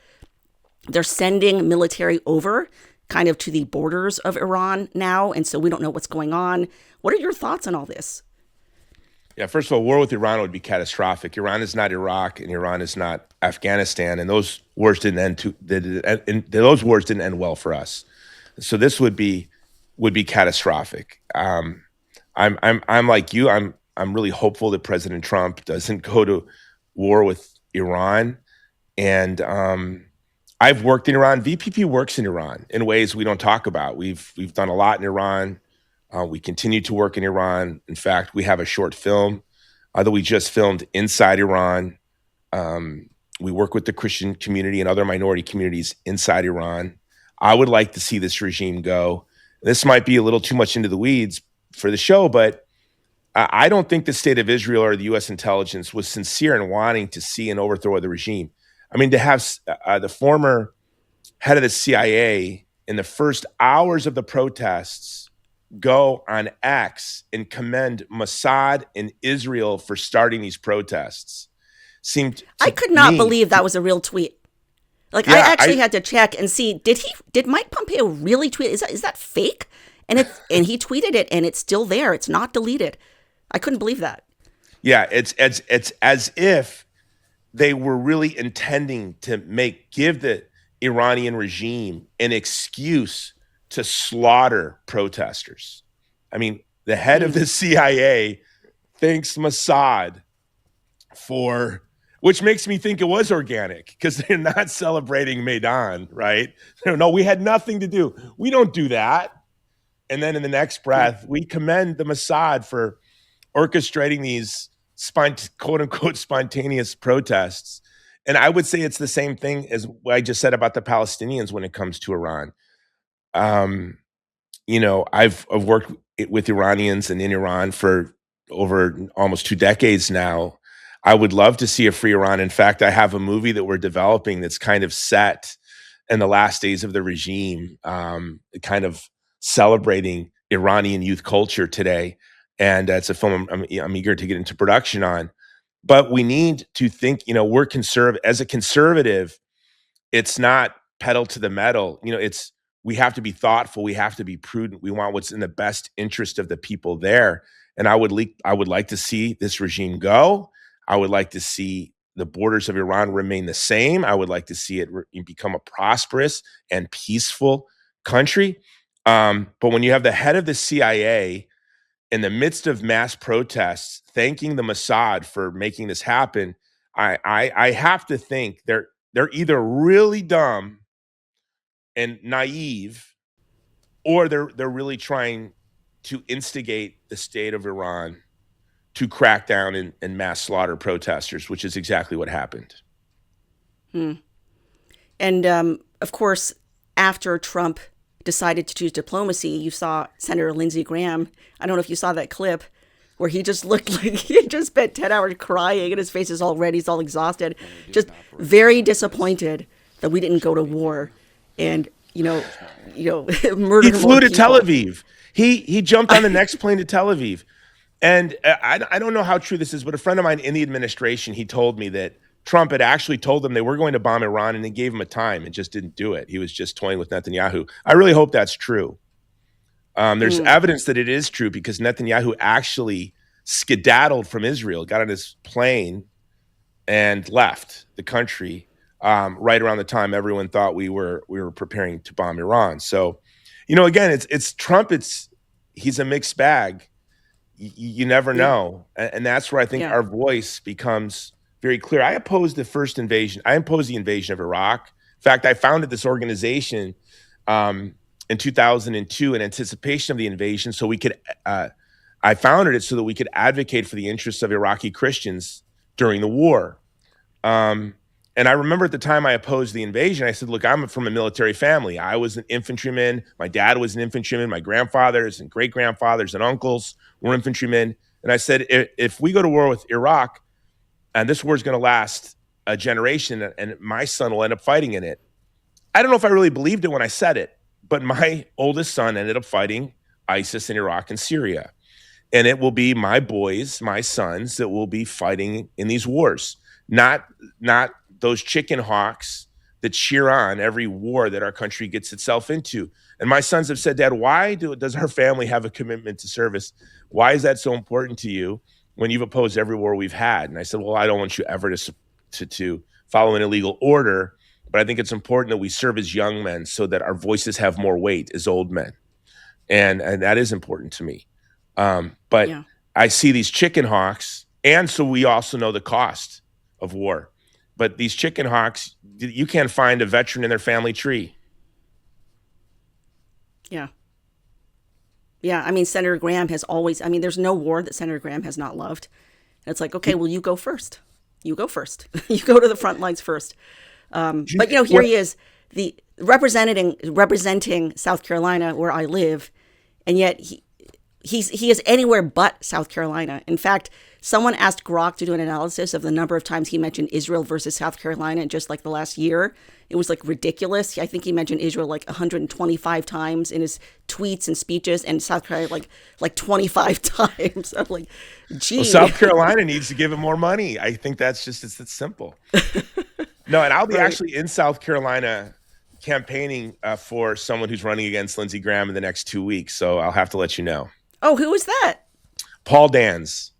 they're sending military over kind of to the borders of Iran now, and so we don't know what's going on. What are your thoughts on all this? Yeah, first of all, war with Iran would be catastrophic. Iran is not Iraq, and Iran is not Afghanistan, and those wars didn't end well for us. So this would be catastrophic. I'm like you. I'm really hopeful that President Trump doesn't go to war with Iran. And I've worked in Iran. VPP works in Iran in ways we don't talk about. We've done a lot in Iran. We continue to work in Iran. In fact, we have a short film that we just filmed inside Iran. We work with the Christian community and other minority communities inside Iran. I would like to see this regime go. This might be a little too much into the weeds for the show, but I don't think the state of Israel or the U.S. intelligence was sincere in wanting to see an overthrow of the regime. I mean, to have the former head of the CIA in the first hours of the protests go on X and commend Mossad and Israel for starting these protests seemed. I could not believe that was a real tweet. Like, I actually had to check and see, did Mike Pompeo really tweet? Is that fake? And he tweeted it, and it's still there. It's not deleted. I couldn't believe that. Yeah, it's as if they were really intending to give the Iranian regime an excuse to slaughter protesters. I mean, the head of the CIA thanks Mossad for, which makes me think it was organic, because they're not celebrating Maidan, right? No, we had nothing to do. We don't do that. And then in the next breath, we commend the Mossad for orchestrating these quote unquote spontaneous protests. And I would say it's the same thing as what I just said about the Palestinians when it comes to Iran. I've worked with Iranians and in Iran for over almost 2 decades now. I would love to see a free Iran. In fact, I have a movie that we're developing that's kind of set in the last days of the regime, kind of celebrating Iranian youth culture today. And it's a film I'm eager to get into production on. But we need to think, we're conservative. As a conservative, it's not pedal to the metal. We have to be thoughtful. We have to be prudent. We want what's in the best interest of the people there. And I would like to see this regime go. I would like to see the borders of Iran remain the same. I would like to see it become a prosperous and peaceful country. But when you have the head of the CIA in the midst of mass protests thanking the Mossad for making this happen, I have to think they're either really dumb and naive, or they're really trying to instigate the state of Iran to crack down and mass slaughter protesters, which is exactly what happened. And of course, after Trump decided to choose diplomacy, you saw Senator Lindsey Graham. I don't know if you saw that clip where he just looked like he just spent 10 hours crying and his face is all red. He's all exhausted, just very disappointed that we didn't go to war and, murder more people. He flew to Tel people. Aviv. He jumped on the next plane to Tel Aviv. And I don't know how true this is, but a friend of mine in the administration, he told me that Trump had actually told them they were going to bomb Iran and they gave him a time and just didn't do it. He was just toying with Netanyahu. I really hope that's true. There's evidence that it is true because Netanyahu actually skedaddled from Israel, got on his plane and left the country right around the time everyone thought we were preparing to bomb Iran. So, again, it's Trump. He's a mixed bag. You never know. And that's where I think our voice becomes very clear. I opposed the first invasion. I opposed the invasion of Iraq. In fact, I founded this organization in 2002 in anticipation of the invasion. So I founded it so that we could advocate for the interests of Iraqi Christians during the war. And I remember at the time I opposed the invasion, I said, look, I'm from a military family. I was an infantryman. My dad was an infantryman. My grandfathers and great-grandfathers and uncles were infantrymen. And I said, if we go to war with Iraq, and this war is going to last a generation, and my son will end up fighting in it. I don't know if I really believed it when I said it, but my oldest son ended up fighting ISIS in Iraq and Syria. And it will be my boys, my sons, that will be fighting in these wars. Not those chicken hawks that cheer on every war that our country gets itself into. And my sons have said, Dad, why does our family have a commitment to service? Why is that so important to you when you've opposed every war we've had? And I said, well, I don't want you ever to follow an illegal order, but I think it's important that we serve as young men so that our voices have more weight as old men. And that is important to me. But yeah. I see these chicken hawks, and so we also know the cost of war. But these chicken hawks, you can't find a veteran in their family tree. Yeah. Yeah, I mean, Senator Graham has always, I mean, there's no war that Senator Graham has not loved. And it's like, okay, well, you go first. You go first. You go to the front lines first. But, here he is, the representing South Carolina, where I live, and yet he is anywhere but South Carolina. In fact, someone asked Grok to do an analysis of the number of times he mentioned Israel versus South Carolina in just like the last year. It was like ridiculous. I think he mentioned Israel like 125 times in his tweets and speeches, and South Carolina like 25 times. I'm like, gee. Well, South Carolina needs to give him more money. I think it's simple. No, and I'll be actually in South Carolina campaigning for someone who's running against Lindsey Graham in the next 2 weeks. So I'll have to let you know. Oh, who was that? Paul Dans.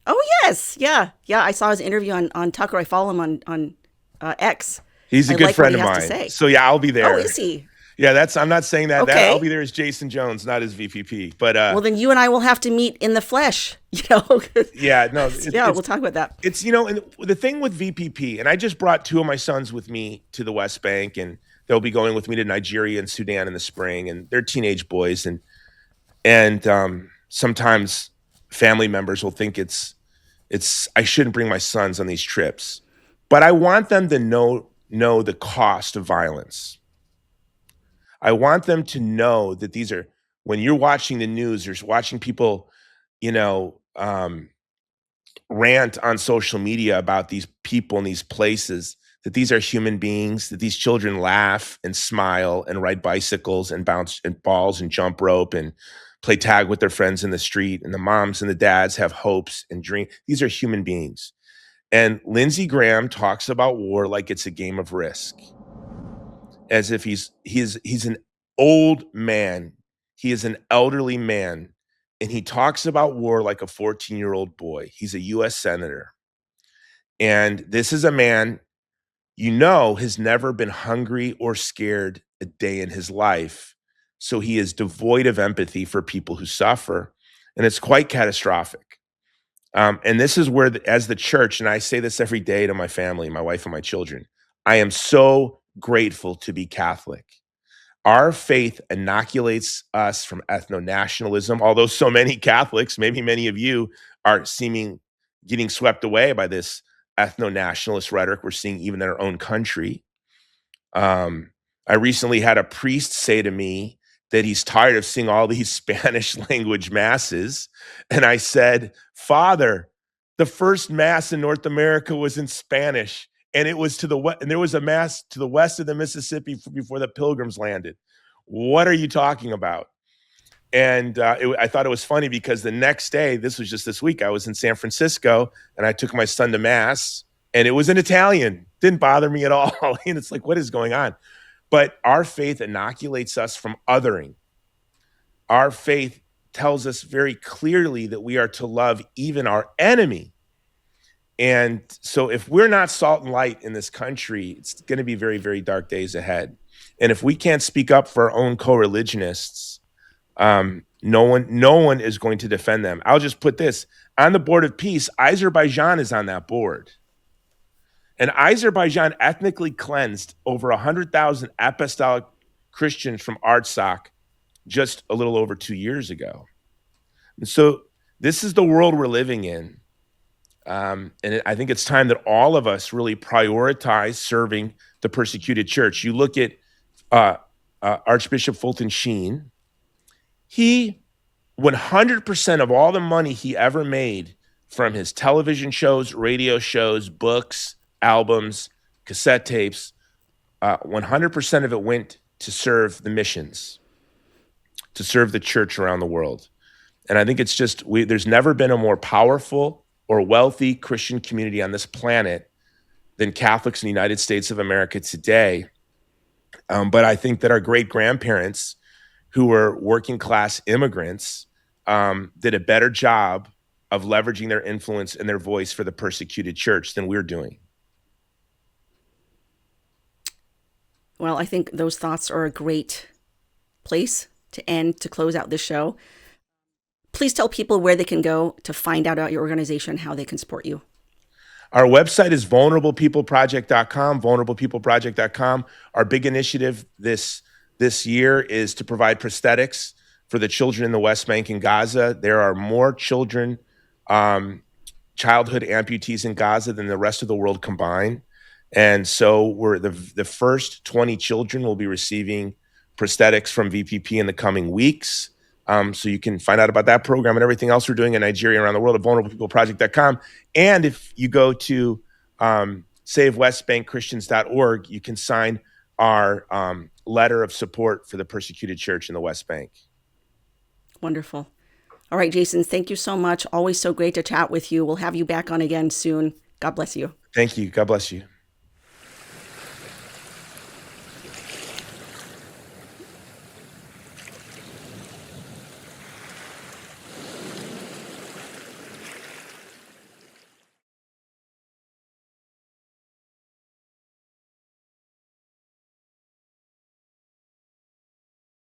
Oh, yes. Yeah. Yeah. I saw his interview on Tucker. I follow him on X. He's a good friend of mine. So yeah, I'll be there. Oh, is he? Yeah, I'm not saying that. Okay. I'll be there as Jason Jones, not as VPP. But well, then you and I will have to meet in the flesh. Yeah, no. We'll talk about that. It's and the thing with VPP, and I just brought 2 of my sons with me to the West Bank, and they'll be going with me to Nigeria and Sudan in the spring, and they're teenage boys, and sometimes family members will think it's I shouldn't bring my sons on these trips, but I want them to know the cost of violence. I want them to know that these are, when you're watching the news, you're watching people, rant on social media about these people in these places, that these are human beings, that these children laugh and smile and ride bicycles and bounce and balls and jump rope and play tag with their friends in the street, and the moms and the dads have hopes and dreams. These are human beings. And Lindsey Graham talks about war like it's a game of Risk, as if he's an old man. He is an elderly man, and he talks about war like a 14-year-old boy. He's a U.S. senator. And this is a man, has never been hungry or scared a day in his life. So he is devoid of empathy for people who suffer, and it's quite catastrophic. And this is where, as the church, and I say this every day to my family, my wife and my children, I am so grateful to be Catholic. Our faith inoculates us from ethno-nationalism, although so many Catholics, maybe many of you, are getting swept away by this ethno-nationalist rhetoric we're seeing even in our own country. I recently had a priest say to me that he's tired of seeing all these Spanish language masses. And I said, Father, the first mass in North America was in Spanish, and it was and there was a mass to the west of the Mississippi before the Pilgrims landed. What are you talking about? And I thought it was funny because the next day, this was just this week, I was in San Francisco and I took my son to mass, and it was in Italian. Didn't bother me at all. And it's like, what is going on? But our faith inoculates us from othering. Our faith tells us very clearly that we are to love even our enemy. And so if we're not salt and light in this country, it's going to be very, very dark days ahead. And if we can't speak up for our own co-religionists, no one is going to defend them. I'll just put this. On the Board of Peace, Azerbaijan is on that board. And Azerbaijan ethnically cleansed over 100,000 apostolic Christians from Artsakh just a little over 2 years ago. And so this is the world we're living in. And I think it's time that all of us really prioritize serving the persecuted church. You look at Archbishop Fulton Sheen. He, 100% of all the money he ever made from his television shows, radio shows, books, albums, cassette tapes, 100% of it went to serve the missions, to serve the church around the world. And I think it's just, there's never been a more powerful or wealthy Christian community on this planet than Catholics in the United States of America today. But I think that our great-grandparents, who were working-class immigrants, did a better job of leveraging their influence and their voice for the persecuted church than we're doing. Well, I think those thoughts are a great place to end, to close out this show. Please tell people where they can go to find out about your organization, how they can support you. Our website is vulnerablepeopleproject.com, vulnerablepeopleproject.com. Our big initiative this year is to provide prosthetics for the children in the West Bank and Gaza. There are more children, childhood amputees in Gaza than the rest of the world combined. And so we're the first 20 children will be receiving prosthetics from VPP in the coming weeks. So you can find out about that program and everything else we're doing in Nigeria and around the world at vulnerablepeopleproject.com. And if you go to savewestbankchristians.org, you can sign our letter of support for the persecuted church in the West Bank. Wonderful. All right, Jason, thank you so much. Always so great to chat with you. We'll have you back on again soon. God bless you. Thank you. God bless you.